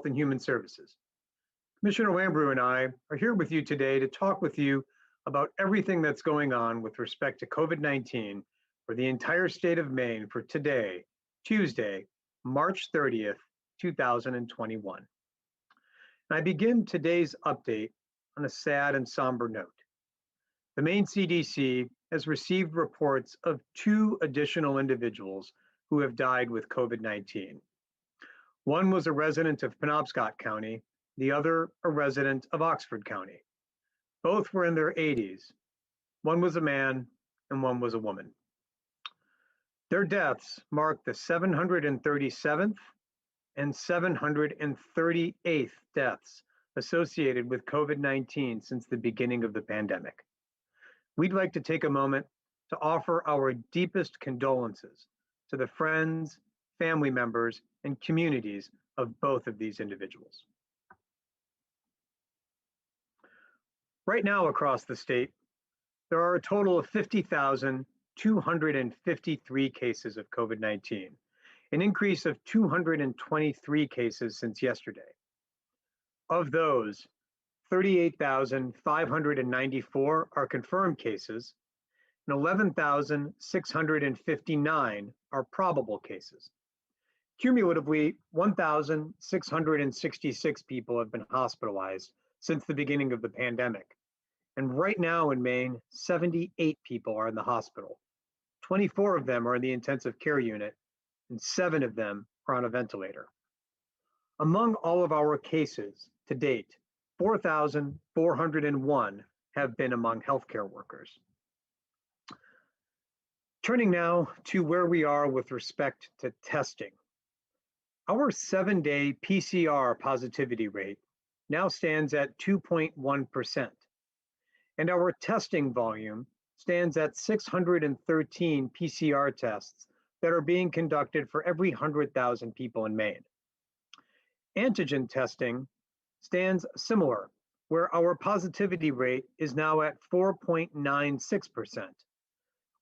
and Human Services. Commissioner Lambrew and I are here with you today to talk with you about everything that's going on with respect to COVID-19 for the entire state of Maine for today, Tuesday, March 30th, 2021. And I begin today's update on a sad and somber note. The Maine CDC has received reports of 2 additional individuals who have died with COVID-19. One was a resident of Penobscot County, the other a resident of Oxford County. Both were in their 80s. One was a man and one was a woman. Their deaths mark the 737th and 738th deaths associated with COVID-19 since the beginning of the pandemic. We'd like to take a moment to offer our deepest condolences to the friends, family members, and communities of both of these individuals. Right now across the state, there are a total of 50,253 cases of COVID-19, an increase of 223 cases since yesterday. Of those, 38,594 are confirmed cases, and 11,659 are probable cases. Cumulatively, 1,666 people have been hospitalized since the beginning of the pandemic. And right now in Maine, 78 people are in the hospital. 24 of them are in the intensive care unit, and 7 of them are on a ventilator. Among all of our cases to date, 4,401 have been among healthcare workers. Turning now to where we are with respect to testing. Our 7-day PCR positivity rate now stands at 2.1%, and our testing volume stands at 613 PCR tests that are being conducted for every 100,000 people in Maine. Antigen testing stands similar, where our positivity rate is now at 4.96%,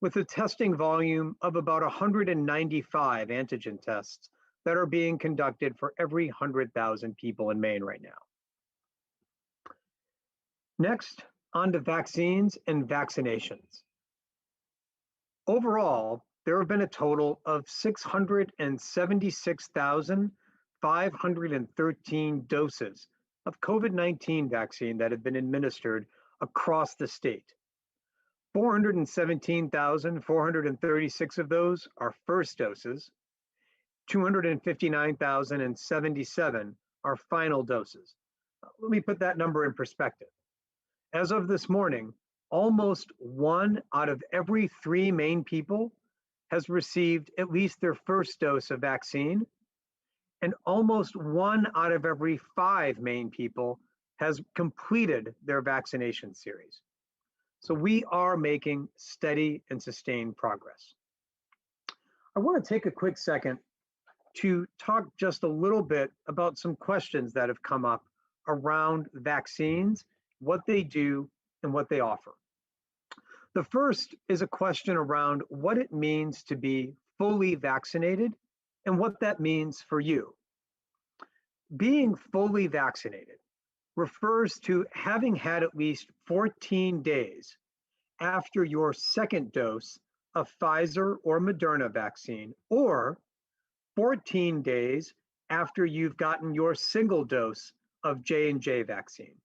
with a testing volume of about 195 antigen tests that are being conducted for every 100,000 people in Maine right now. Next, on to vaccines and vaccinations. Overall, there have been a total of 676,513 doses of COVID-19 vaccine that have been administered across the state. 417,436 of those are first doses, 259,077 are final doses. Let me put that number in perspective. As of this morning, almost 1 out of every 3 Maine people has received at least their first dose of vaccine, and almost 1 out of every 5 Maine people has completed their vaccination series. So we are making steady and sustained progress. I want to take a quick second to talk just a little bit about some questions that have come up around vaccines, what they do, and what they offer. The first is a question around what it means to be fully vaccinated and what that means for you. Being fully vaccinated refers to having had at least 14 days after your second dose of Pfizer or Moderna vaccine, or 14 days after you've gotten your single dose of J&J vaccine.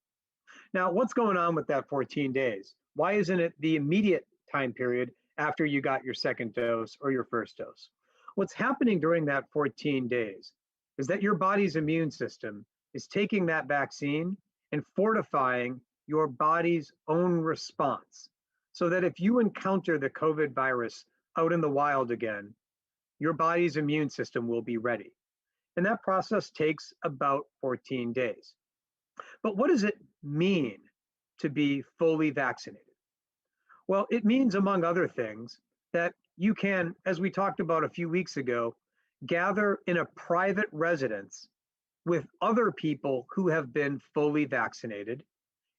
Now, what's going on with that 14 days? Why isn't it the immediate time period after you got your second dose or your first dose? What's happening during that 14 days is that your body's immune system is taking that vaccine and fortifying your body's own response, so that if you encounter the COVID virus out in the wild again, your body's immune system will be ready. And that process takes about 14 days. But what does it mean to be fully vaccinated? Well, it means, among other things, that you can, as we talked about a few weeks ago, gather in a private residence with other people who have been fully vaccinated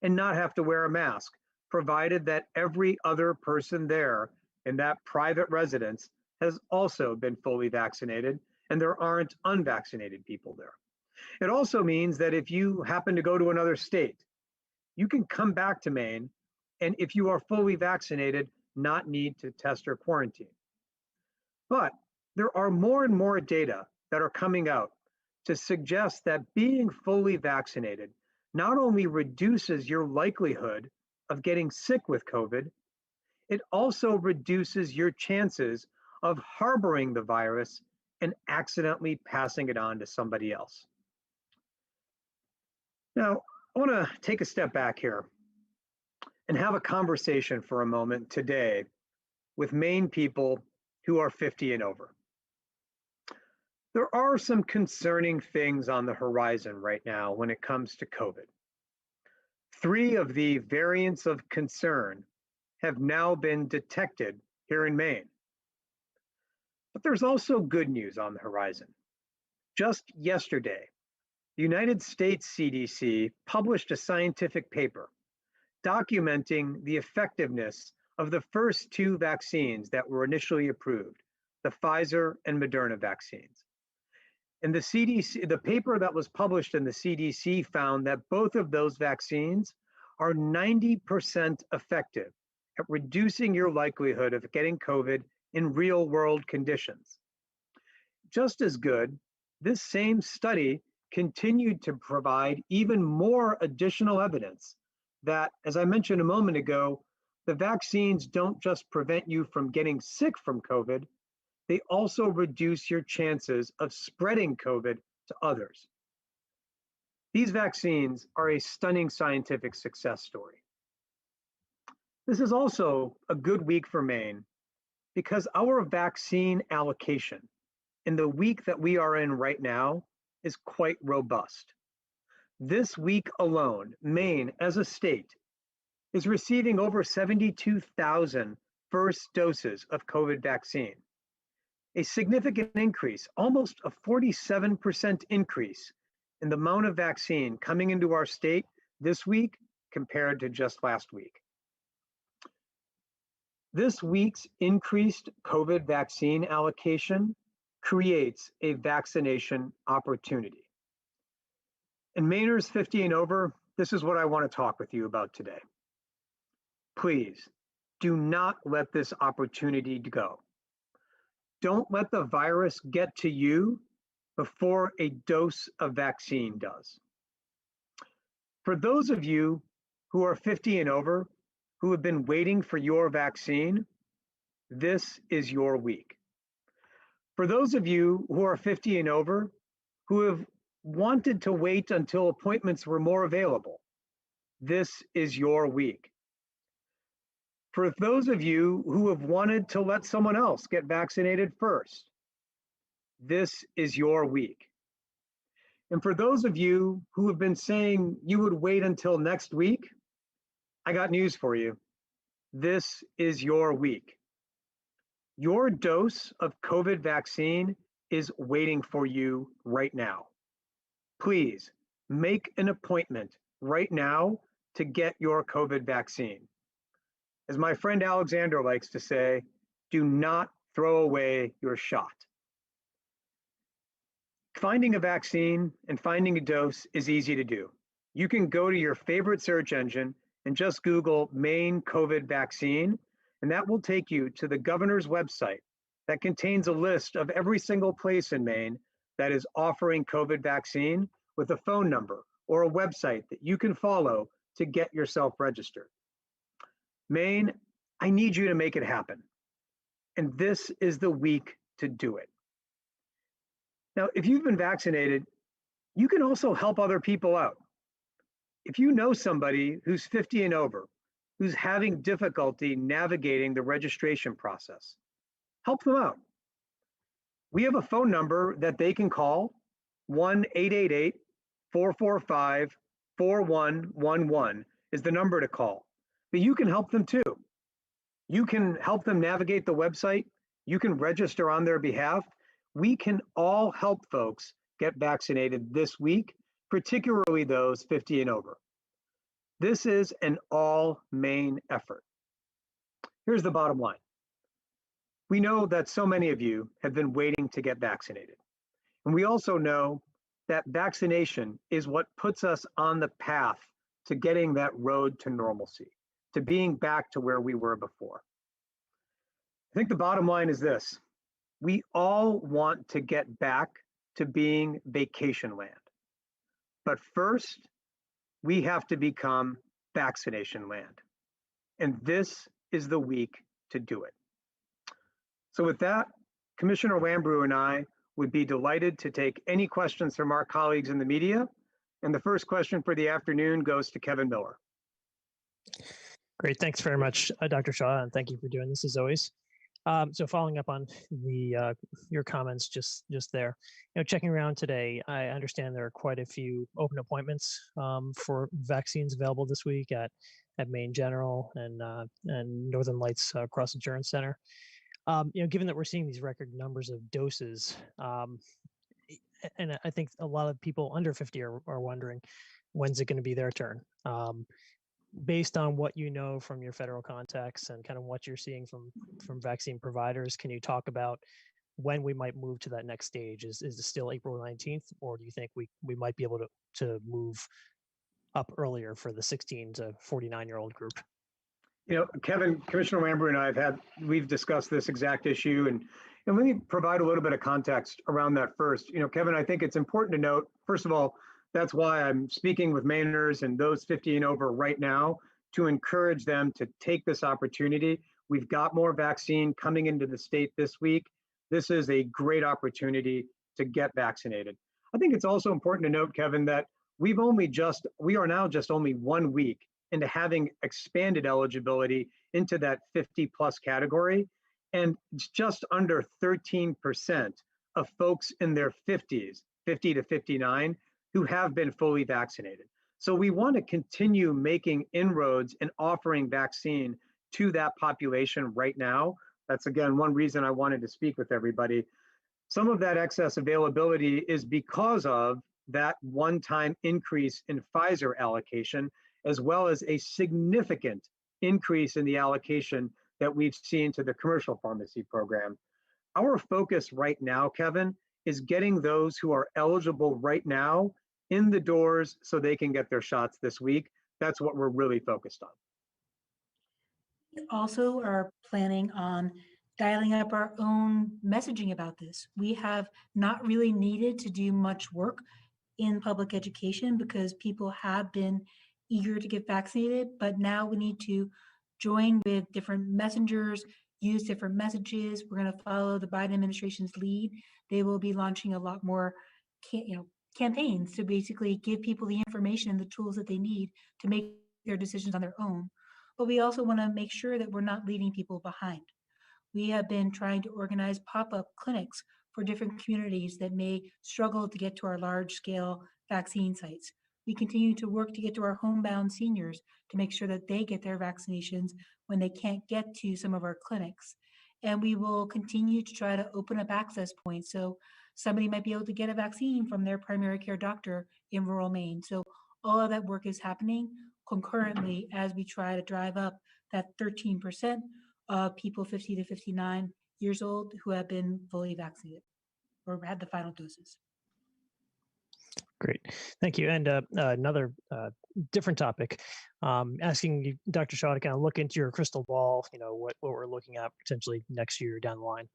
and not have to wear a mask, provided that every other person there in that private residence has also been fully vaccinated and there aren't unvaccinated people there. It also means that if you happen to go to another state, you can come back to Maine, and if you are fully vaccinated, not need to test or quarantine. But there are more and more data that are coming out to suggest that being fully vaccinated not only reduces your likelihood of getting sick with COVID, it also reduces your chances of harboring the virus and accidentally passing it on to somebody else. Now, I want to take a step back here and have a conversation for a moment today with Maine people who are 50 and over. There are some concerning things on the horizon right now when it comes to COVID. 3 of the variants of concern have now been detected here in Maine. But there's also good news on the horizon. Just yesterday, the United States CDC published a scientific paper documenting the effectiveness of the first 2 vaccines that were initially approved, the Pfizer and Moderna vaccines. And the paper that was published in the CDC found that both of those vaccines are 90% effective at reducing your likelihood of getting COVID in real world conditions. Just as good, this same study continued to provide even more additional evidence that, as I mentioned a moment ago, the vaccines don't just prevent you from getting sick from COVID, they also reduce your chances of spreading COVID to others. These vaccines are a stunning scientific success story. This is also a good week for Maine because our vaccine allocation in the week that we are in right now is quite robust. This week alone, Maine as a state is receiving over 72,000 first doses of COVID vaccine, a significant increase, almost a 47% increase in the amount of vaccine coming into our state this week compared to just last week. This week's increased COVID vaccine allocation creates a vaccination opportunity. And Mainers 50 and over, this is what I want to talk with you about today. Please do not let this opportunity go. Don't let the virus get to you before a dose of vaccine does. For those of you who are 50 and over, who have been waiting for your vaccine, this is your week. For those of you who are 50 and over, who have wanted to wait until appointments were more available, this is your week. For those of you who have wanted to let someone else get vaccinated first, this is your week. And for those of you who have been saying you would wait until next week, I got news for you. This is your week. Your dose of COVID vaccine is waiting for you right now. Please make an appointment right now to get your COVID vaccine. As my friend Alexander likes to say, do not throw away your shot. Finding a vaccine and finding a dose is easy to do. You can go to your favorite search engine and just Google Maine COVID vaccine, and that will take you to the governor's website that contains a list of every single place in Maine that is offering COVID vaccine with a phone number or a website that you can follow to get yourself registered. Maine, I need you to make it happen. And this is the week to do it. Now, if you've been vaccinated, you can also help other people out. If you know somebody who's 50 and over, who's having difficulty navigating the registration process, help them out. We have a phone number that they can call, 1-888-445-4111 is the number to call. But you can help them too. You can help them navigate the website. You can register on their behalf. We can all help folks get vaccinated this week, particularly those 50 and over. This is an all Maine effort. Here's the bottom line. We know that so many of you have been waiting to get vaccinated. And we also know that vaccination is what puts us on the path to getting that road to normalcy, to being back to where we were before. I think the bottom line is this: we all want to get back to being vacation land. But first, we have to become vaccination land. And this is the week to do it. So with that, Commissioner Lambrew and I would be delighted to take any questions from our colleagues in the media. And the first question for the afternoon goes to Kevin Miller. Great, thanks very much, Dr. Shah, and thank you for doing this as always. So following up on the your comments just there, checking around today, I understand there are quite a few open appointments for vaccines available this week at Maine General and Northern Lights Cross Insurance Center. Given that we're seeing these record numbers of doses, and I think a lot of people under 50 are wondering, when's it going to be their turn? Based on what you know from your federal contacts and kind of what you're seeing from vaccine providers, can you talk about when we might move to that next stage? Is it still April 19th, or do you think we might be able to move up earlier for the 16 to 49-year-old group? Kevin, Commissioner Lambrew and I we've discussed this exact issue, and let me provide a little bit of context around that first. Kevin, I think it's important to note, first of all, that's why I'm speaking with Mainers and those 50 and over right now to encourage them to take this opportunity. We've got more vaccine coming into the state this week. This is a great opportunity to get vaccinated. I think it's also important to note, Kevin, that we are now just only 1 week into having expanded eligibility into that 50 plus category. And it's just under 13% of folks in their 50s, 50 to 59, who have been fully vaccinated. So we want to continue making inroads and offering vaccine to that population right now. That's, again, one reason I wanted to speak with everybody. Some of that excess availability is because of that one-time increase in Pfizer allocation, as well as a significant increase in the allocation that we've seen to the commercial pharmacy program. Our focus right now, Kevin, is getting those who are eligible right now in the doors so they can get their shots this week. That's what we're really focused on. We also are planning on dialing up our own messaging about this. We have not really needed to do much work in public education because people have been eager to get vaccinated, but now we need to join with different messengers, use different messages. We're going to follow the Biden administration's lead. They will be launching a lot more campaigns to basically give people the information and the tools that they need to make their decisions on their own. But we also want to make sure that we're not leaving people behind. We have been trying to organize pop-up clinics for different communities that may struggle to get to our large-scale vaccine sites. We continue to work to get to our homebound seniors to make sure that they get their vaccinations when they can't get to some of our clinics. And we will continue to try to open up access points so somebody might be able to get a vaccine from their primary care doctor in rural Maine. So all of that work is happening concurrently as we try to drive up that 13% of people 50 to 59 years old who have been fully vaccinated or had the final doses. Great, thank you. And another different topic, asking you, Dr. Shah, to kind of look into your crystal ball, what we're looking at potentially next year down the line.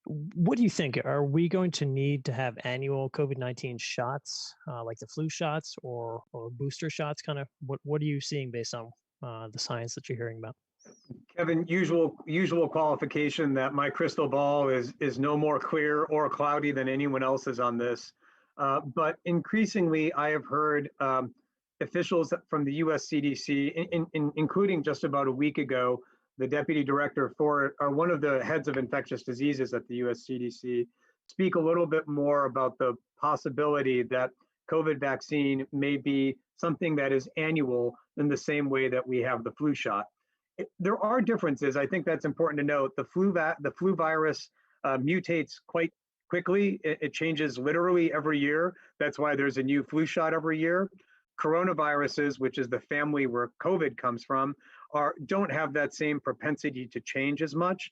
What do you think? Are we going to need to have annual COVID-19 shots, like the flu shots or booster shots? Kind of what are you seeing based on the science that you're hearing about? Kevin, usual qualification that my crystal ball is no more clear or cloudy than anyone else's on this. But increasingly, I have heard officials from the US CDC, including just about a week ago, the deputy director for one of the heads of infectious diseases at the US CDC, speak a little bit more about the possibility that COVID vaccine may be something that is annual in the same way that we have the flu shot. There are differences. I think that's important to note. The flu virus mutates quite quickly. It changes literally every year. That's why there's a new flu shot every year. Coronaviruses, which is the family where COVID comes from, don't have that same propensity to change as much.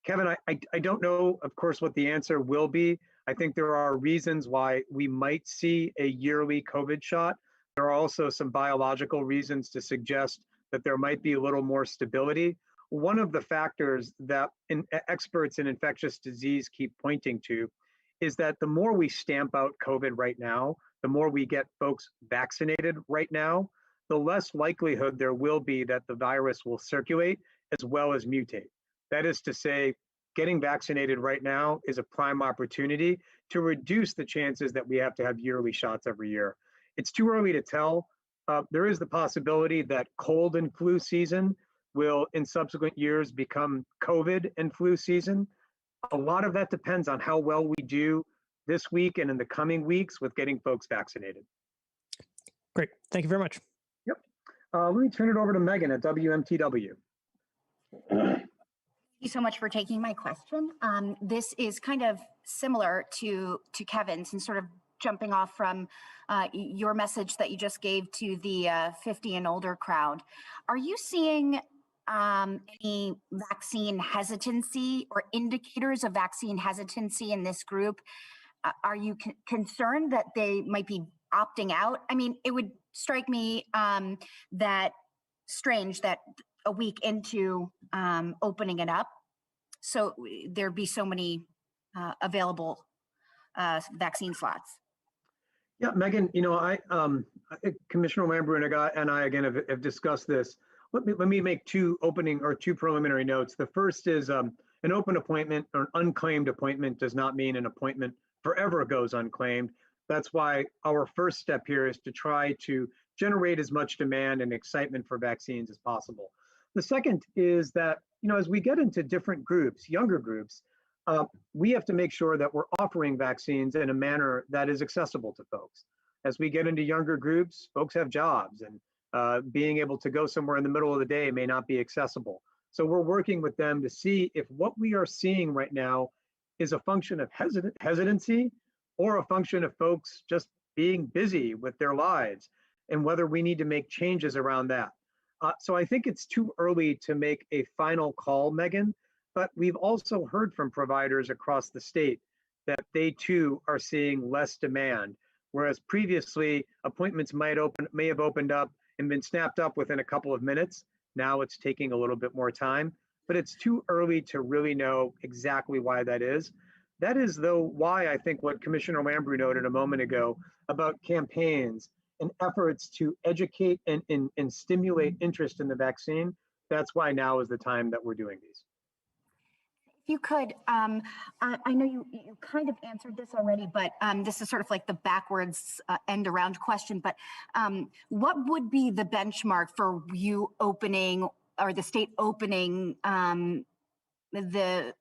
Kevin, I don't know, of course, what the answer will be. I think there are reasons why we might see a yearly COVID shot. There are also some biological reasons to suggest that there might be a little more stability. One of the factors that experts in infectious disease keep pointing to is that the more we stamp out COVID right now, the more we get folks vaccinated right now, the less likelihood there will be that the virus will circulate as well as mutate. That is to say, getting vaccinated right now is a prime opportunity to reduce the chances that we have to have yearly shots every year. It's too early to tell. There is the possibility that cold and flu season will in subsequent years become COVID and flu season. A lot of that depends on how well we do this week and in the coming weeks with getting folks vaccinated. Great, thank you very much. Yep. Let me turn it over to Megan at WMTW. Thank you so much for taking my question. This is kind of similar to Kevin's and sort of jumping off from your message that you just gave to the 50 and older crowd. Are you seeing any vaccine hesitancy or indicators of vaccine hesitancy in this group? Are you concerned that they might be opting out? I mean, it would strike me that strange that a week into opening it up, so there'd be so many available vaccine slots. Yeah, Megan, you know, I Commissioner Lambrew and I again have discussed this. Let me make two preliminary notes. The first is an open appointment or an unclaimed appointment does not mean an appointment forever goes unclaimed. That's why our first step here is to try to generate as much demand and excitement for vaccines as possible. The second is that, you know, as we get into different groups, younger groups, we have to make sure that we're offering vaccines in a manner that is accessible to folks. As we get into younger groups, folks have jobs and being able to go somewhere in the middle of the day may not be accessible. So we're working with them to see if what we are seeing right now is a function of hesitancy or a function of folks just being busy with their lives and whether we need to make changes around that. So I think it's too early to make a final call, Megan, but we've also heard from providers across the state that they too are seeing less demand, whereas previously appointments may have opened up and been snapped up within a couple of minutes. Now it's taking a little bit more time, but it's too early to really know exactly why that is. That is, though, why I think what Commissioner Lambrew noted a moment ago about campaigns and efforts to educate and stimulate interest in the vaccine, that's why now is the time that we're doing these. If you could, I know you kind of answered this already, but this is sort of like the backwards end around question, but what would be the benchmark for you opening or the state opening the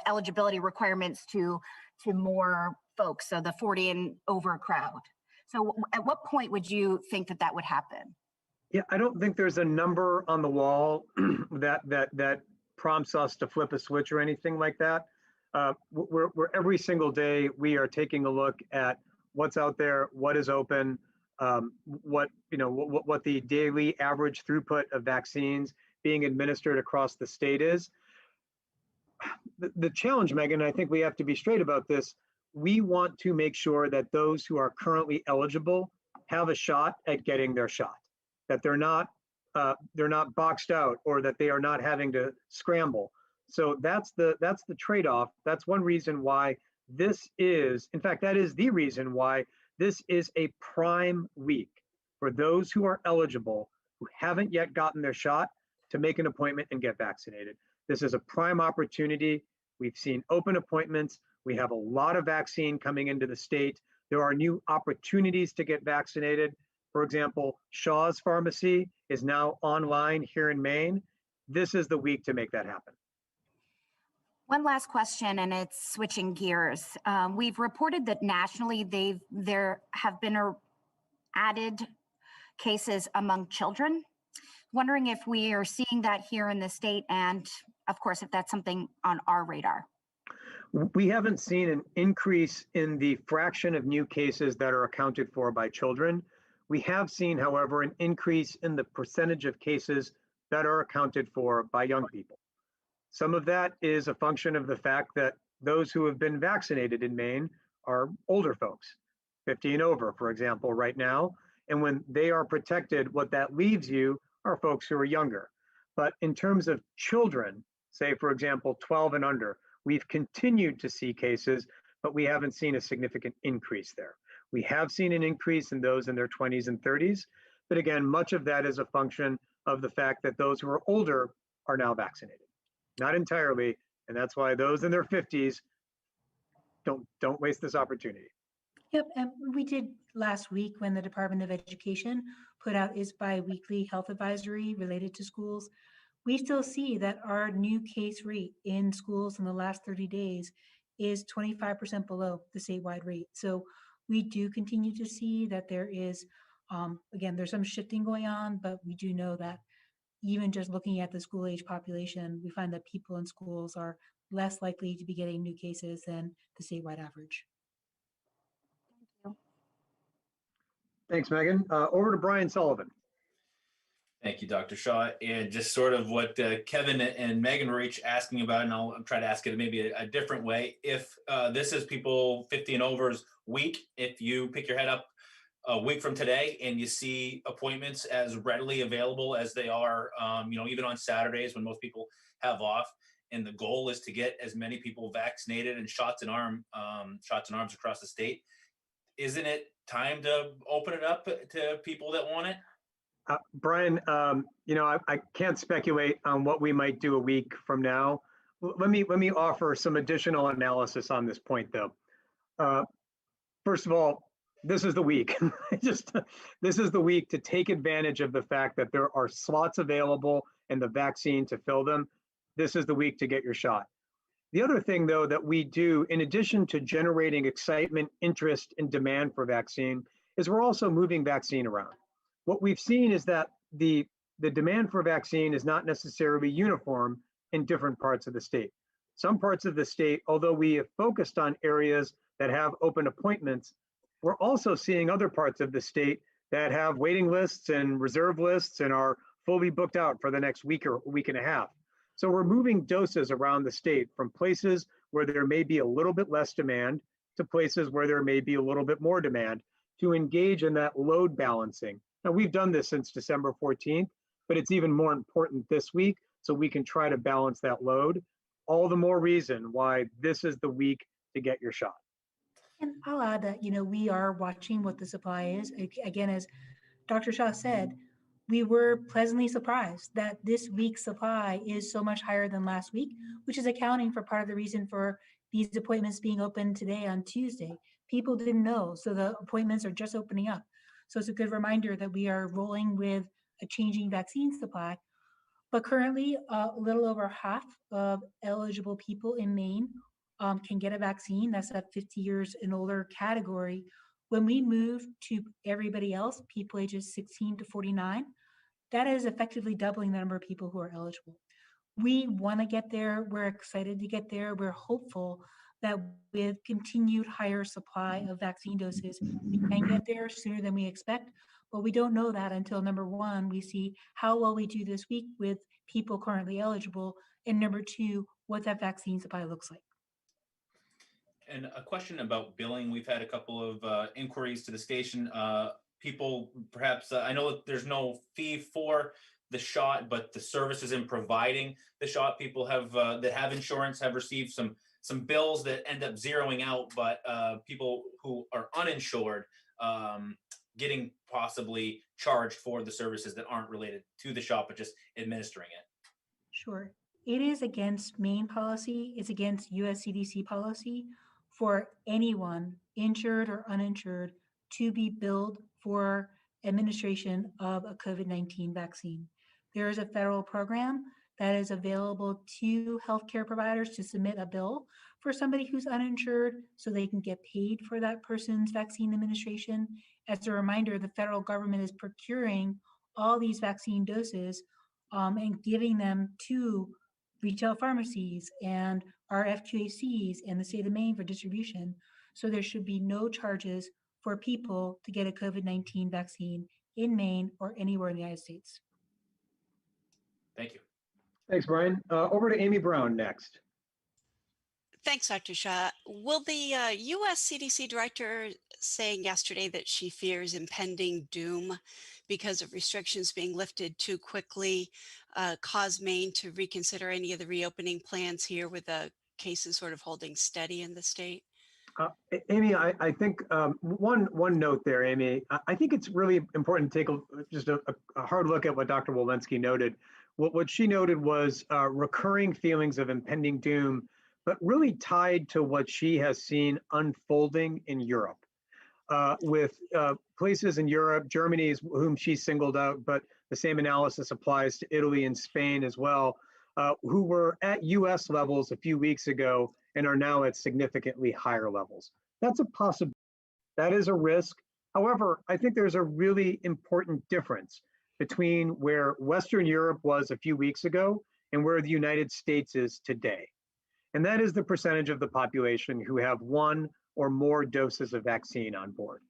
eligibility requirements to more folks, so the 40 and over crowd? So at what point would you think that would happen? Yeah, I don't think there's a number on the wall that prompts us to flip a switch or anything like that. We're every single day we are taking a look at what's out there, what is open, what the daily average throughput of vaccines being administered across the state is. The challenge, Megan, I think we have to be straight about this. We want to make sure that those who are currently eligible have a shot at getting their shot, that they're not boxed out or that they are not having to scramble. So that's the trade-off. That's one reason why this is, in fact, that is the reason why this is a prime week for those who are eligible, who haven't yet gotten their shot, to make an appointment and get vaccinated. This is a prime opportunity. We've seen open appointments. We have a lot of vaccine coming into the state. There are new opportunities to get vaccinated. For example, Shah's pharmacy is now online here in Maine. This is the week to make that happen. One last question, and it's switching gears. We've reported that nationally there have been added cases among children. Wondering if we are seeing that here in the state, and of course, if that's something on our radar. We haven't seen an increase in the fraction of new cases that are accounted for by children. We have seen, however, an increase in the percentage of cases that are accounted for by young people. Some of that is a function of the fact that those who have been vaccinated in Maine are older folks, 50 and over, for example, right now. And when they are protected, what that leaves you are folks who are younger. But in terms of children, say, for example, 12 and under, we've continued to see cases, but we haven't seen a significant increase there. We have seen an increase in those in their 20s and 30s. But again, much of that is a function of the fact that those who are older are now vaccinated. Not entirely, and that's why those in their 50s don't waste this opportunity. Yep, and we did last week when the Department of Education put out its bi-weekly health advisory related to schools. We still see that our new case rate in schools in the last 30 days is 25% below the statewide rate. So we do continue to see that there is, again, there's some shifting going on, but we do know that even just looking at the school age population, we find that people in schools are less likely to be getting new cases than the statewide average. Thanks, Megan. Over to Brian Sullivan. Thank you, Dr. Shah. And just sort of what Kevin and Megan were each asking about, and I'll try to ask it maybe a different way. If this is people 50 and over's week, if you pick your head up a week from today and you see appointments as readily available as they are, even on Saturdays when most people have off, and the goal is to get as many people vaccinated and shots in arms across the state, isn't it time to open it up to people that want it? Brian, I can't speculate on what we might do a week from now. Let me offer some additional analysis on this point, though. First of all, this is the week. This is the week to take advantage of the fact that there are slots available and the vaccine to fill them. This is the week to get your shot. The other thing, though, that we do, in addition to generating excitement, interest, and demand for vaccine, is we're also moving vaccine around. What we've seen is that the demand for vaccine is not necessarily uniform in different parts of the state. Some parts of the state, although we have focused on areas that have open appointments, we're also seeing other parts of the state that have waiting lists and reserve lists and are fully booked out for the next week or week and a half. So we're moving doses around the state from places where there may be a little bit less demand to places where there may be a little bit more demand to engage in that load balancing. Now, we've done this since December 14th, but it's even more important this week so we can try to balance that load. All the more reason why this is the week to get your shot. And I'll add that, we are watching what the supply is. Again, as Dr. Shah said, we were pleasantly surprised that this week's supply is so much higher than last week, which is accounting for part of the reason for these appointments being open today on Tuesday. People didn't know, so the appointments are just opening up. So it's a good reminder that we are rolling with a changing vaccine supply. But currently, a little over half of eligible people in Maine can get a vaccine. That's that 50 years and older category. When we move to everybody else, people ages 16 to 49, that is effectively doubling the number of people who are eligible. We want to get there. We're excited to get there. We're hopeful that with continued higher supply of vaccine doses, we can get there sooner than we expect. But we don't know that until, number one, we see how well we do this week with people currently eligible, and number two, what that vaccine supply looks like. And a question about billing. We've had a couple of inquiries to the station. People perhaps, I know that there's no fee for the shot, but the services in providing the shot, people have that have insurance have received some bills that end up zeroing out, but people who are uninsured getting possibly charged for the services that aren't related to the shot, but just administering it. Sure. It is against Maine policy. It's against US CDC policy for anyone, insured or uninsured, to be billed for administration of a COVID-19 vaccine. There is a federal program that is available to healthcare providers to submit a bill for somebody who's uninsured so they can get paid for that person's vaccine administration. As a reminder, the federal government is procuring all these vaccine doses and giving them to retail pharmacies and our FQACs and the state of Maine for distribution. So there should be no charges for people to get a COVID-19 vaccine in Maine or anywhere in the United States. Thank you. Thanks, Brian. Over to Amy Brown next. Thanks, Dr. Shah. Will the U.S. CDC director saying yesterday that she fears impending doom because of restrictions being lifted too quickly cause Maine to reconsider any of the reopening plans here with the cases sort of holding steady in the state? Amy, I think one note there, Amy. I think it's really important to take just a hard look at what Dr. Walensky noted. What she noted was recurring feelings of impending doom, but really tied to what she has seen unfolding in Europe, with places in Europe, Germany is whom she singled out, but the same analysis applies to Italy and Spain as well, who were at US levels a few weeks ago and are now at significantly higher levels. That's a possibility. That is a risk. However, I think there's a really important difference between where Western Europe was a few weeks ago and where the United States is today. And that is the percentage of the population who have one or more doses of vaccine on board.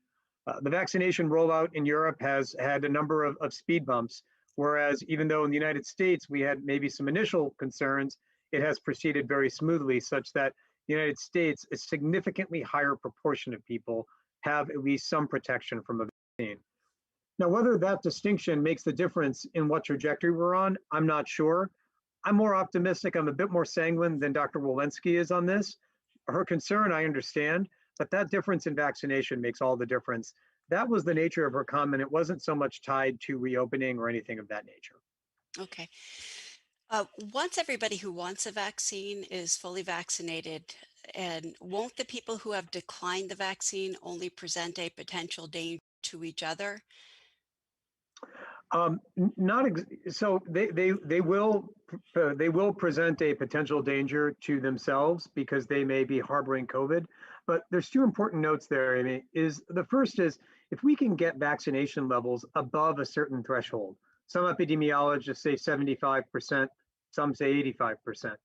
The vaccination rollout in Europe has had a number of speed bumps, whereas even though in the United States we had maybe some initial concerns, it has proceeded very smoothly, such that the United States, a significantly higher proportion of people have at least some protection from a vaccine. Now, whether that distinction makes the difference in what trajectory we're on, I'm not sure. I'm more optimistic. I'm a bit more sanguine than Dr. Walensky is on this. Her concern, I understand, but that difference in vaccination makes all the difference. That was the nature of her comment. It wasn't so much tied to reopening or anything of that nature. Okay. Once everybody who wants a vaccine is fully vaccinated, and won't the people who have declined the vaccine only present a potential danger to each other? So they will present a potential danger to themselves because they may be harboring COVID. But there's two important notes there, Amy. The first is if we can get vaccination levels above a certain threshold. Some epidemiologists say 75%, some say 85%.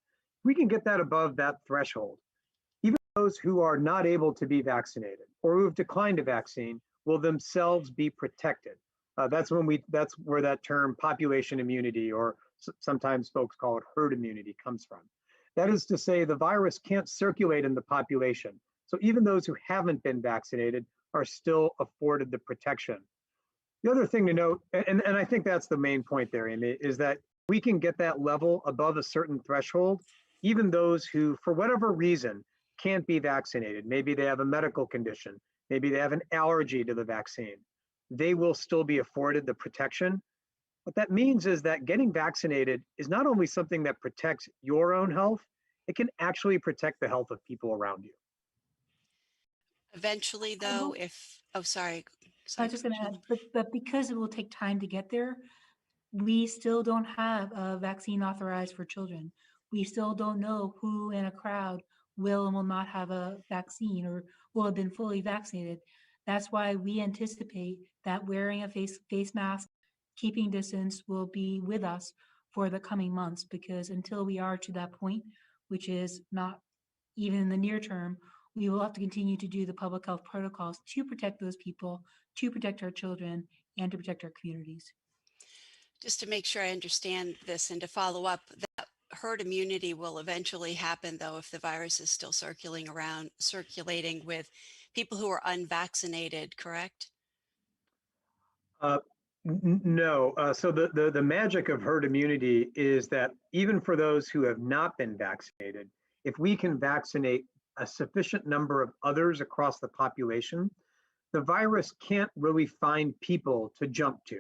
We can get that above that threshold. Even those who are not able to be vaccinated or who have declined a vaccine will themselves be protected. That's where that term population immunity, or sometimes folks call it herd immunity, comes from. That is to say, the virus can't circulate in the population. So even those who haven't been vaccinated are still afforded the protection. The other thing to note, and I think that's the main point there, Amy, is that we can get that level above a certain threshold, even those who, for whatever reason, can't be vaccinated. Maybe they have a medical condition, maybe they have an allergy to the vaccine. They will still be afforded the protection. What that means is that getting vaccinated is not only something that protects your own health, it can actually protect the health of people around you. Eventually, though, sorry. I was just going to add, but because it will take time to get there, we still don't have a vaccine authorized for children. We still don't know who in a crowd will and will not have a vaccine or will have been fully vaccinated. That's why we anticipate that wearing a face mask, keeping distance will be with us for the coming months, because until we are to that point, which is not even in the near term, we will have to continue to do the public health protocols to protect those people, to protect our children, and to protect our communities. Just to make sure I understand this and to follow up, that herd immunity will eventually happen, though, if the virus is still circulating with people who are unvaccinated, correct? No. So the magic of herd immunity is that even for those who have not been vaccinated, if we can vaccinate a sufficient number of others across the population, the virus can't really find people to jump to.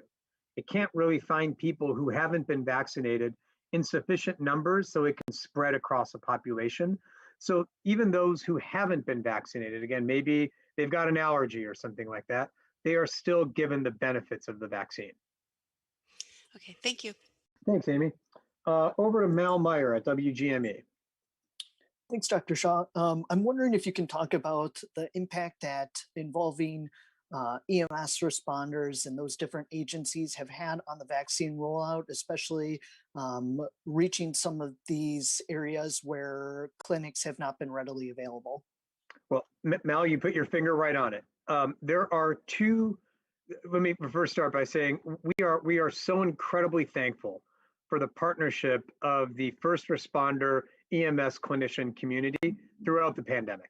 It can't really find people who haven't been vaccinated in sufficient numbers so it can spread across a population. So even those who haven't been vaccinated, again, maybe they've got an allergy or something like that, they are still given the benefits of the vaccine. Okay, thank you. Thanks, Amy. Over to Mal Meyer at WGME. Thanks, Dr. Shah. I'm wondering if you can talk about the impact that involving EMS responders and those different agencies have had on the vaccine rollout, especially reaching some of these areas where clinics have not been readily available. Well, Mal, you put your finger right on it. There are two. Let me first start by saying we are so incredibly thankful for the partnership of the first responder EMS clinician community throughout the pandemic.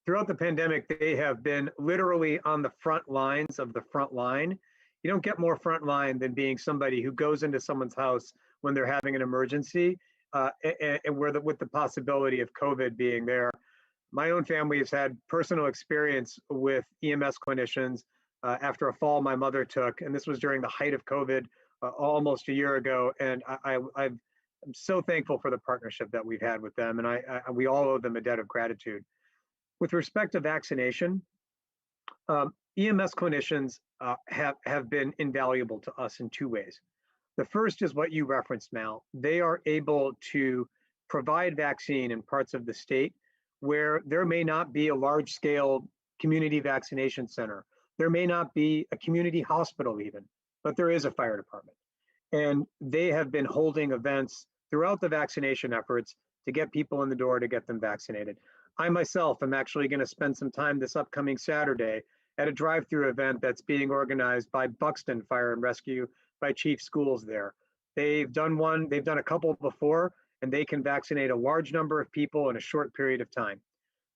Throughout the pandemic, they have been literally on the front lines of the front line. You don't get more front line than being somebody who goes into someone's house when they're having an emergency, and with the possibility of COVID being there. My own family has had personal experience with EMS clinicians after a fall my mother took, and this was during the height of COVID almost a year ago. And I'm so thankful for the partnership that we've had with them, and we all owe them a debt of gratitude. With respect to vaccination, EMS clinicians have been invaluable to us in two ways. The first is what you referenced, Mal. They are able to provide vaccine in parts of the state where there may not be a large-scale community vaccination center. There may not be a community hospital even, but there is a fire department. And they have been holding events throughout the vaccination efforts to get people in the door to get them vaccinated. I myself am actually going to spend some time this upcoming Saturday at a drive-through event that's being organized by Buxton Fire and Rescue, by Chief Schools there. They've done a couple before, and they can vaccinate a large number of people in a short period of time.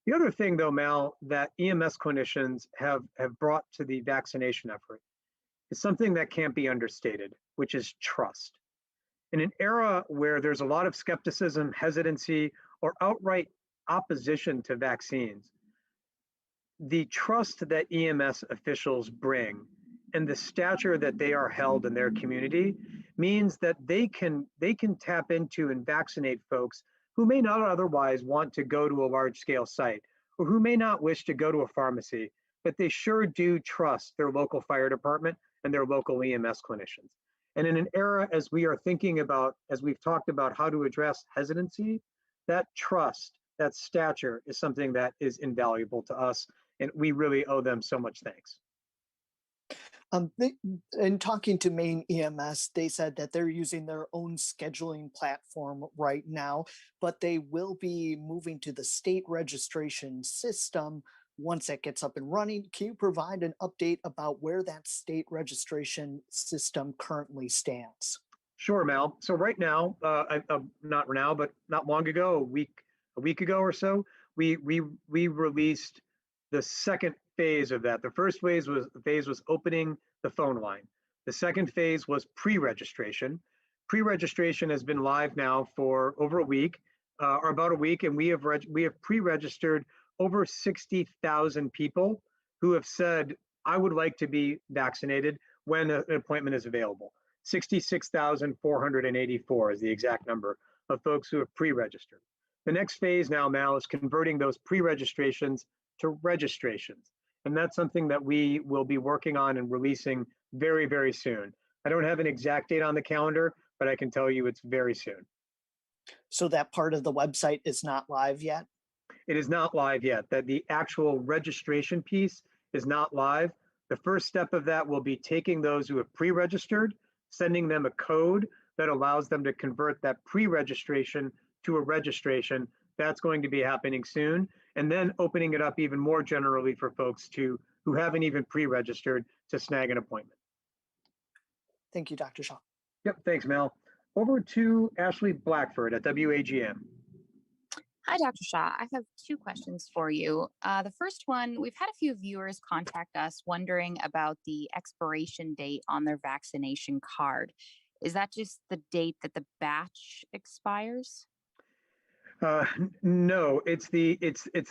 The other thing though, Mal, that EMS clinicians have brought to the vaccination effort is something that can't be understated, which is trust. In an era where there's a lot of skepticism, hesitancy, or outright opposition to vaccines, the trust that EMS officials bring and the stature that they are held in their community means that they can tap into and vaccinate folks who may not otherwise want to go to a large-scale site or who may not wish to go to a pharmacy, but they sure do trust their local fire department and their local EMS clinicians. And in an era as we are thinking about, as we've talked about how to address hesitancy, that trust, that stature is something that is invaluable to us, and we really owe them so much thanks. In talking to Maine EMS, they said that they're using their own scheduling platform right now, but they will be moving to the state registration system once it gets up and running. Can you provide an update about where that state registration system currently stands? Sure, Mal. So right now, not now, but not long ago, a week ago or so, we released the second phase of that. The first phase was opening the phone line. The second phase was pre-registration. Pre-registration has been live now for over a week, or about a week, and we have pre-registered over 60,000 people who have said, I would like to be vaccinated when an appointment is available. 66,484 is the exact number of folks who have pre-registered. The next phase now, Mal, is converting those pre-registrations to registrations. And that's something that we will be working on and releasing very, very soon. I don't have an exact date on the calendar, but I can tell you it's very soon. So that part of the website is not live yet? It is not live yet. That the actual registration piece is not live. The first step of that will be taking those who have pre-registered, sending them a code that allows them to convert that pre-registration to a registration. That's going to be happening soon. And then opening it up even more generally for folks who haven't even pre-registered to snag an appointment. Thank you, Dr. Shah. Yep, thanks, Mel. Over to Ashley Blackford at WAGM. Hi, Dr. Shah. I have two questions for you. The first one, we've had a few viewers contact us wondering about the expiration date on their vaccination card. Is that just the date that the batch expires? No, it's a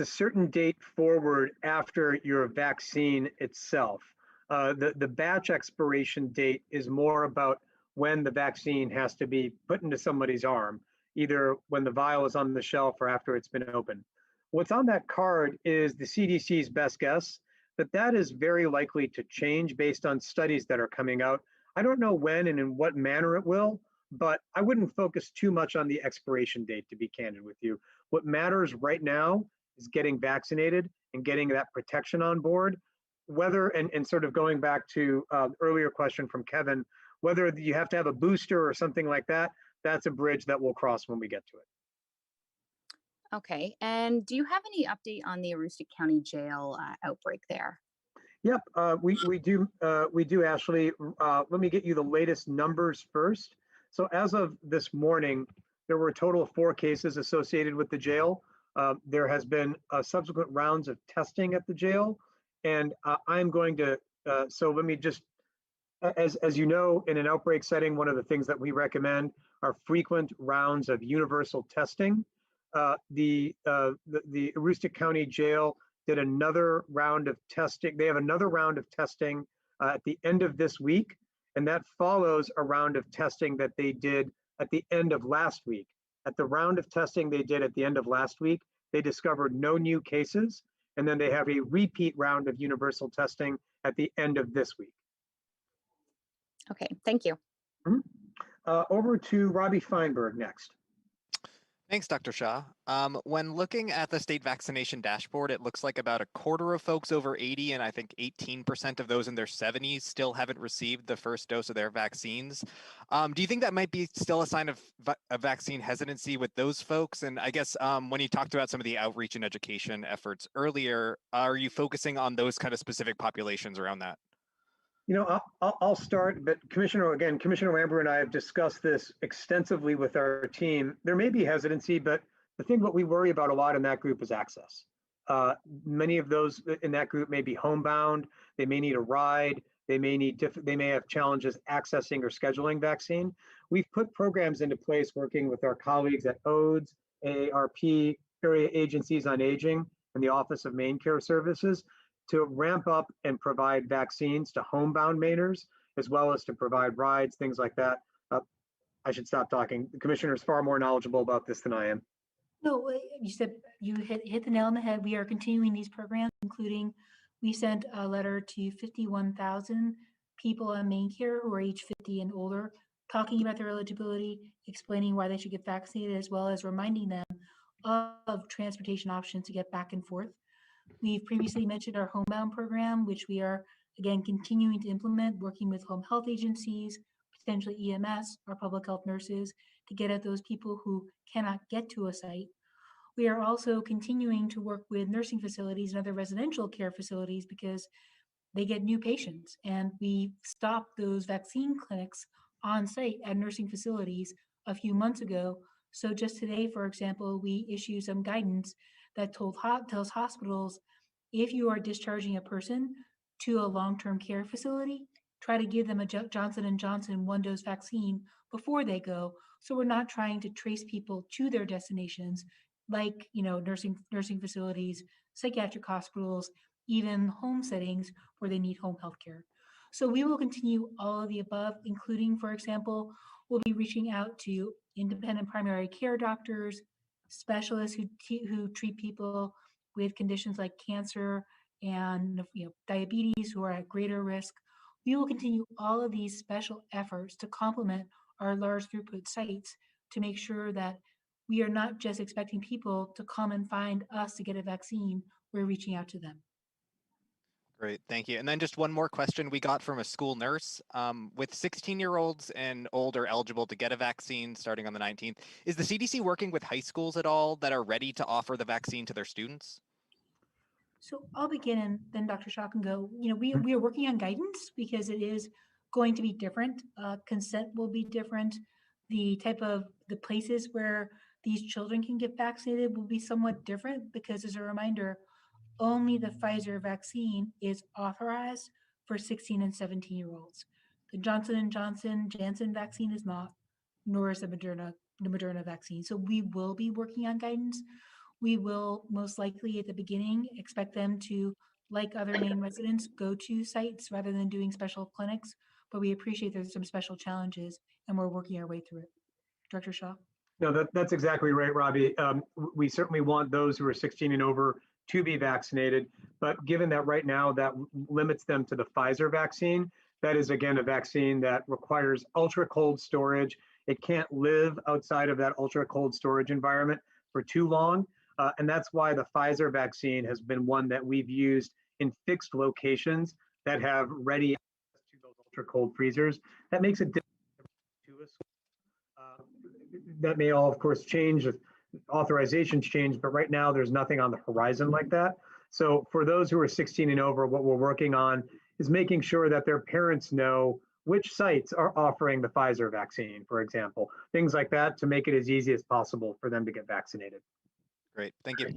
certain date forward after your vaccine itself. The batch expiration date is more about when the vaccine has to be put into somebody's arm, either when the vial is on the shelf or after it's been opened. What's on that card is the CDC's best guess, but that is very likely to change based on studies that are coming out. I don't know when and in what manner it will, but I wouldn't focus too much on the expiration date, to be candid with you. What matters right now is getting vaccinated and getting that protection on board. Whether, and sort of going back to earlier question from Kevin, whether you have to have a booster or something like that, that's a bridge that we'll cross when we get to it. Okay, and do you have any update on the Aroostook County Jail outbreak there? Yep, we do, Ashley. Let me get you the latest numbers first. So as of this morning, there were a total of 4 cases associated with the jail. There has been subsequent rounds of testing at the jail, and I'm going to, so let me just, as you know, in an outbreak setting, one of the things that we recommend are frequent rounds of universal testing. The Aroostook County Jail did another round of testing. They have another round of testing at the end of this week, and that follows a round of testing that they did at the end of last week. At the round of testing they did at the end of last week, they discovered no new cases, and then they have a repeat round of universal testing at the end of this week. Okay, thank you. Over to Robbie Feinberg next. Thanks, Dr. Shah. When looking at the state vaccination dashboard, it looks like about a quarter of folks over 80 and I think 18% of those in their 70s still haven't received the first dose of their vaccines. Do you think that might be still a sign of vaccine hesitancy with those folks? And I guess when you talked about some of the outreach and education efforts earlier, are you focusing on those kind of specific populations around that? You know, I'll start, but Commissioner Lambrew and I have discussed this extensively with our team. There may be hesitancy, but the thing what we worry about a lot in that group is access. Many of those in that group may be homebound. They may need a ride. They may have challenges accessing or scheduling vaccine. We've put programs into place working with our colleagues at ODES, AARP, area agencies on aging, and the Office of Maine Care Services to ramp up and provide vaccines to homebound Mainers, as well as to provide rides, things like that. I should stop talking. The commissioner is far more knowledgeable about this than I am. No, you said you hit the nail on the head. We are continuing these programs, including we sent a letter to 51,000 people on Maine Care who are age 50 and older, talking about their eligibility, explaining why they should get vaccinated, as well as reminding them of transportation options to get back and forth. We've previously mentioned our homebound program, which we are, again, continuing to implement, working with home health agencies, potentially EMS, our public health nurses, to get at those people who cannot get to a site. We are also continuing to work with nursing facilities and other residential care facilities because they get new patients, and we stopped those vaccine clinics on site at nursing facilities a few months ago. So just today, for example, we issued some guidance that tells hospitals, if you are discharging a person to a long-term care facility, try to give them a Johnson & Johnson 1-dose vaccine before they go. So we're not trying to trace people to their destinations, like, you know, nursing facilities, psychiatric hospitals, even home settings where they need home health care. So we will continue all of the above, including, for example, we'll be reaching out to independent primary care doctors, specialists who treat people with conditions like cancer and diabetes who are at greater risk. We will continue all of these special efforts to complement our large throughput sites to make sure that we are not just expecting people to come and find us to get a vaccine, we're reaching out to them. Great, thank you. And then just one more question we got from a school nurse. With 16-year-olds and older eligible to get a vaccine starting on the 19th, is the CDC working with high schools at all that are ready to offer the vaccine to their students? So I'll begin and then Dr. Shah can go. You know, we are working on guidance because it is going to be different. Consent will be different. The places where these children can get vaccinated will be somewhat different because, as a reminder, only the Pfizer vaccine is authorized for 16 and 17-year-olds. The Johnson & Johnson Janssen vaccine is not, nor is the Moderna vaccine. So we will be working on guidance. We will most likely at the beginning expect them to, like other Maine residents, go to sites rather than doing special clinics, but we appreciate there's some special challenges and we're working our way through it. Dr. Shah? No, that's exactly right, Robbie. We certainly want those who are 16 and over to be vaccinated, but given that right now that limits them to the Pfizer vaccine, that is again a vaccine that requires ultra cold storage. It can't live outside of that ultra cold storage environment for too long. And that's why the Pfizer vaccine has been one that we've used in fixed locations that have ready access to those ultra cold freezers. That makes it difficult to us. That may all, of course, change if authorizations change, but right now there's nothing on the horizon like that. So for those who are 16 and over, what we're working on is making sure that their parents know which sites are offering the Pfizer vaccine, for example, things like that to make it as easy as possible for them to get vaccinated. Great, thank you.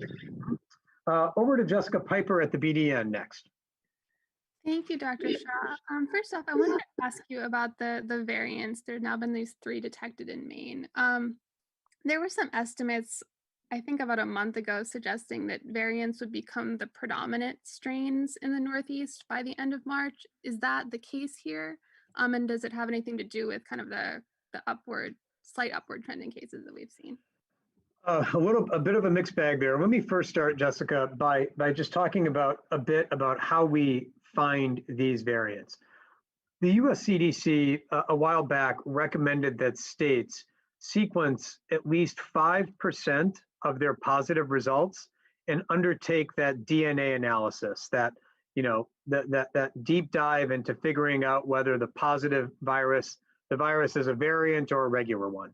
Over to Jessica Piper at the BDN next. Thank you, Dr. Shah. First off, I wanted to ask you about the variants. There have now been these 3 detected in Maine. There were some estimates, I think about a month ago, suggesting that variants would become the predominant strains in the Northeast by the end of March. Is that the case here? And does it have anything to do with kind of the slight upward trend in cases that we've seen? A bit of a mixed bag there. Let me first start, Jessica, by just talking about a bit about how we find these variants. The US CDC a while back recommended that states sequence at least 5% of their positive results and undertake that DNA analysis, that deep dive into figuring out whether the virus is a variant or a regular one.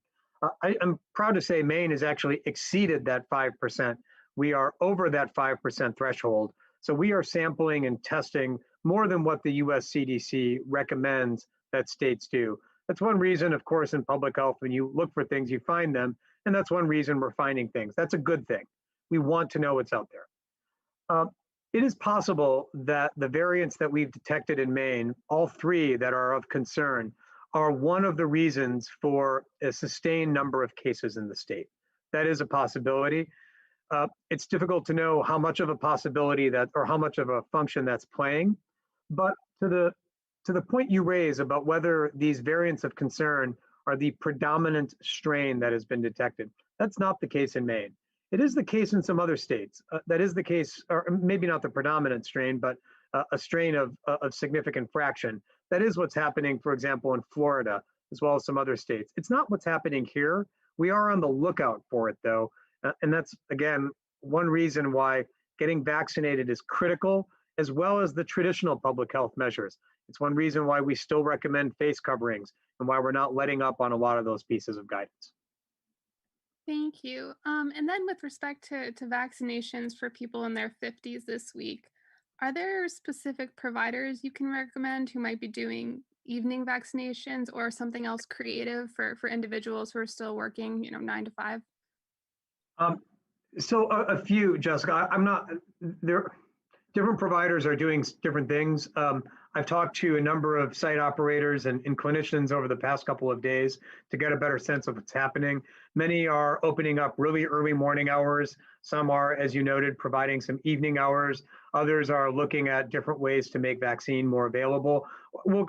I'm proud to say Maine has actually exceeded that 5%. We are over that 5% threshold. So we are sampling and testing more than what the US CDC recommends that states do. That's one reason, of course, in public health, when you look for things, you find them. And that's one reason we're finding things. That's a good thing. We want to know what's out there. It is possible that the variants that we've detected in Maine, all 3 that are of concern, are one of the reasons for a sustained number of cases in the state. That is a possibility. It's difficult to know how much of a possibility that, or how much of a function that's playing. But to the point you raise about whether these variants of concern are the predominant strain that has been detected, that's not the case in Maine. It is the case in some other states. That is the case, or maybe not the predominant strain, but a strain of significant fraction. That is what's happening, for example, in Florida, as well as some other states. It's not what's happening here. We are on the lookout for it, though. And that's, again, one reason why getting vaccinated is critical, as well as the traditional public health measures. It's one reason why we still recommend face coverings and why we're not letting up on a lot of those pieces of guidance. Thank you. And then with respect to vaccinations for people in their 50s this week, are there specific providers you can recommend who might be doing evening vaccinations or something else creative for individuals who are still working, 9 to 5? So a few, Jessica. I'm not there. Different providers are doing different things. I've talked to a number of site operators and clinicians over the past couple of days to get a better sense of what's happening. Many are opening up really early morning hours. Some are, as you noted, providing some evening hours. Others are looking at different ways to make vaccine more available.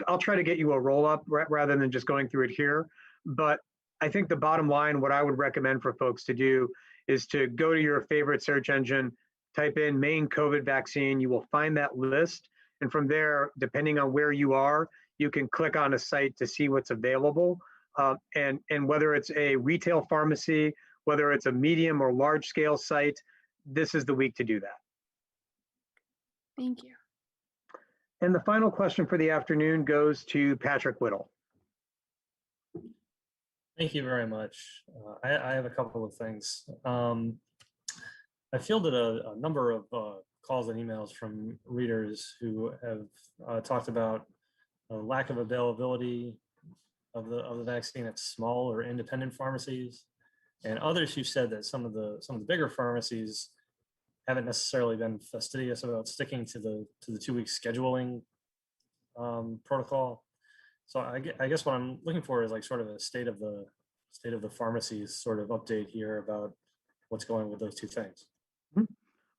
I'll try to get you a roll-up rather than just going through it here. But I think the bottom line, what I would recommend for folks to do is to go to your favorite search engine, type in Maine COVID vaccine, you will find that list. And from there, depending on where you are, you can click on a site to see what's available. And whether it's a retail pharmacy, whether it's a medium or large scale site, this is the week to do that. Thank you. And the final question for the afternoon goes to Patrick Whittle. Thank you very much. I have a couple of things. I fielded a number of calls and emails from readers who have talked about a lack of availability of the vaccine at small or independent pharmacies, and others who said that some of the bigger pharmacies haven't necessarily been fastidious about sticking to the 2-week scheduling protocol. So I guess what I'm looking for is like sort of a state of the pharmacies sort of update here about what's going with those two things. Let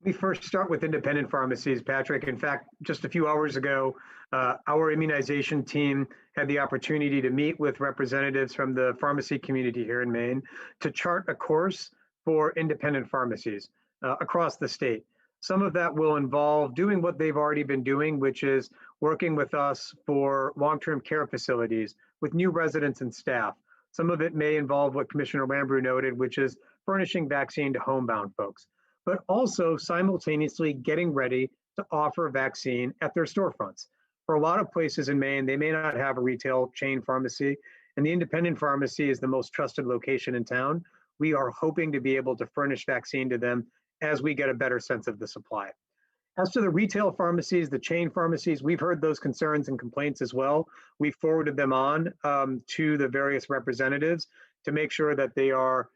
me first start with independent pharmacies, Patrick. In fact, just a few hours ago, our immunization team had the opportunity to meet with representatives from the pharmacy community here in Maine to chart a course for independent pharmacies across the state. Some of that will involve doing what they've already been doing, which is working with us for long-term care facilities with new residents and staff. Some of it may involve what Commissioner Lambrew noted, which is furnishing vaccine to homebound folks, but also simultaneously getting ready to offer vaccine at their storefronts. For a lot of places in Maine, they may not have a retail chain pharmacy, and the independent pharmacy is the most trusted location in town. We are hoping to be able to furnish vaccine to them as we get a better sense of the supply. As to the retail pharmacies, the chain pharmacies, we've heard those concerns and complaints as well. We forwarded them on to the various representatives to make sure that they are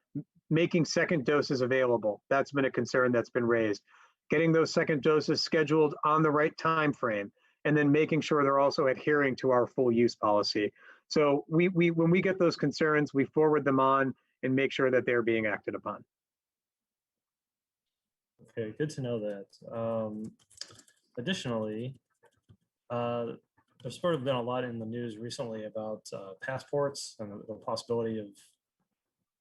making second doses available. That's been a concern that's been raised. Getting those second doses scheduled on the right time frame, and then making sure they're also adhering to our full use policy. So when we get those concerns, we forward them on and make sure that they're being acted upon. Okay, good to know that. Additionally, there's sort of been a lot in the news recently about passports and the possibility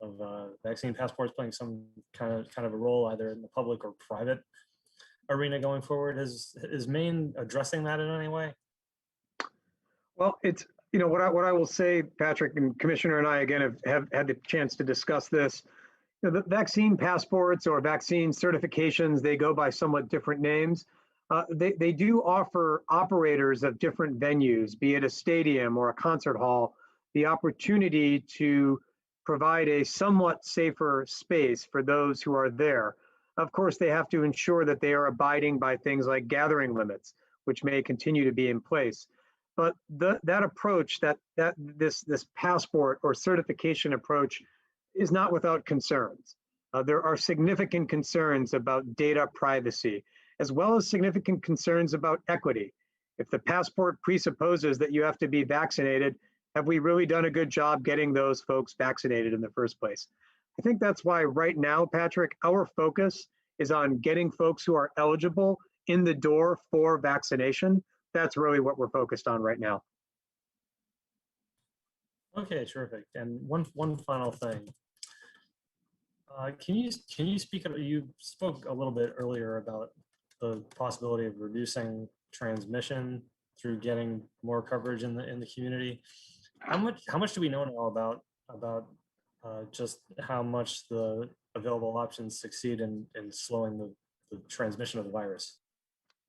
of vaccine passports playing some kind of a role either in the public or private arena going forward. Is Maine addressing that in any way? Well, it's, you know, what I will say, Patrick and Commissioner and I again have had the chance to discuss this. You know, the vaccine passports or vaccine certifications, they go by somewhat different names. They do offer operators of different venues, be it a stadium or a concert hall, the opportunity to provide a somewhat safer space for those who are there. Of course, they have to ensure that they are abiding by things like gathering limits, which may continue to be in place. But that approach, this passport or certification approach is not without concerns. There are significant concerns about data privacy, as well as significant concerns about equity. If the passport presupposes that you have to be vaccinated, have we really done a good job getting those folks vaccinated in the first place? I think that's why right now, Patrick, our focus is on getting folks who are eligible in the door for vaccination. That's really what we're focused on right now. Okay, terrific. And one final thing. Can you speak? You spoke a little bit earlier about the possibility of reducing transmission through getting more coverage in the community. How much do we know now about just how much the available options succeed in slowing the transmission of the virus?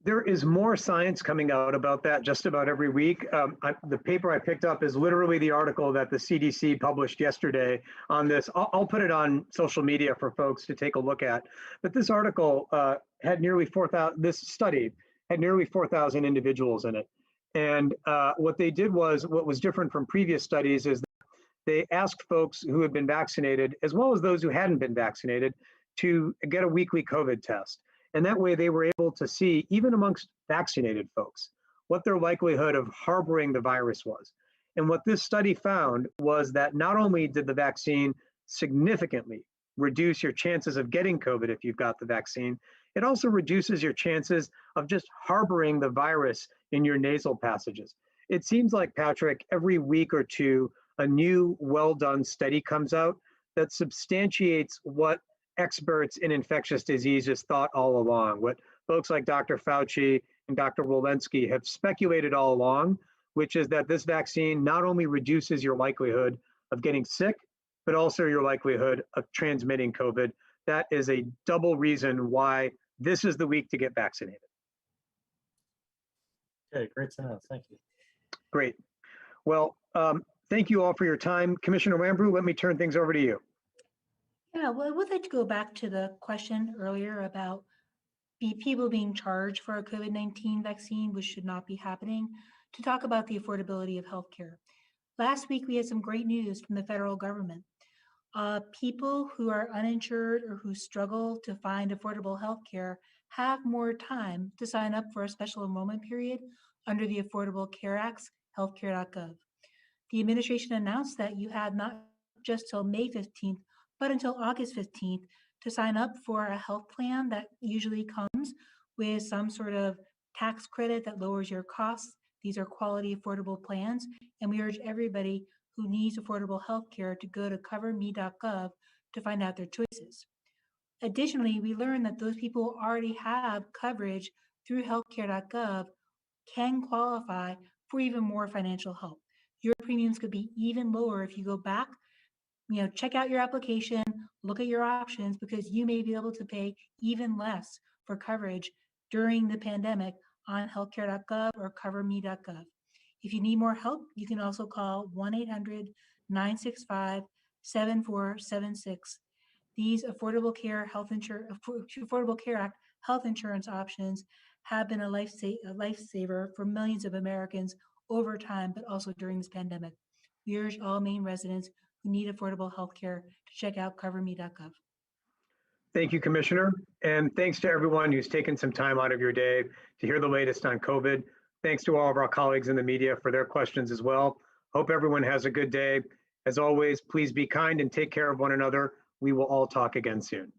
There is more science coming out about that just about every week. The paper I picked up is literally the article that the CDC published yesterday on this. I'll put it on social media for folks to take a look at. But this article had nearly 4,000, this study had nearly 4,000 individuals in it. And what they did was, what was different from previous studies is that they asked folks who had been vaccinated, as well as those who hadn't been vaccinated, to get a weekly COVID test. And that way they were able to see, even amongst vaccinated folks, what their likelihood of harboring the virus was. And what this study found was that not only did the vaccine significantly reduce your chances of getting COVID if you've got the vaccine, it also reduces your chances of just harboring the virus in your nasal passages. It seems like, Patrick, every week or two, a new well-done study comes out that substantiates what experts in infectious diseases thought all along, what folks like Dr. Fauci and Dr. Walensky have speculated all along, which is that this vaccine not only reduces your likelihood of getting sick, but also your likelihood of transmitting COVID. That is a double reason why this is the week to get vaccinated. Okay, great to know. Thank you. Great. Well, thank you all for your time. Commissioner Lambrew, let me turn things over to you. Yeah, well, I would like to go back to the question earlier about people being charged for a COVID-19 vaccine, which should not be happening, to talk about the affordability of healthcare. Last week, we had some great news from the federal government. People who are uninsured or who struggle to find affordable healthcare have more time to sign up for a special enrollment period under the Affordable Care Act's healthcare.gov. The administration announced that you had not just till May 15th, but until August 15th to sign up for a health plan that usually comes with some sort of tax credit that lowers your costs. These are quality, affordable plans, and we urge everybody who needs affordable health care to go to coverme.gov to find out their choices. Additionally, we learned that those people who already have coverage through healthcare.gov can qualify for even more financial help. Your premiums could be even lower if you go back, check out your application, look at your options, because you may be able to pay even less for coverage during the pandemic on healthcare.gov or coverme.gov. If you need more help, you can also call 1-800-965-7476. These Affordable Care Act health insurance options have been a lifesaver for millions of Americans over time, but also during this pandemic. We urge all Maine residents who need affordable health care to check out coverme.gov. Thank you, Commissioner. And thanks to everyone who's taken some time out of your day to hear the latest on COVID. Thanks to all of our colleagues in the media for their questions as well. Hope everyone has a good day. As always, please be kind and take care of one another. We will all talk again soon.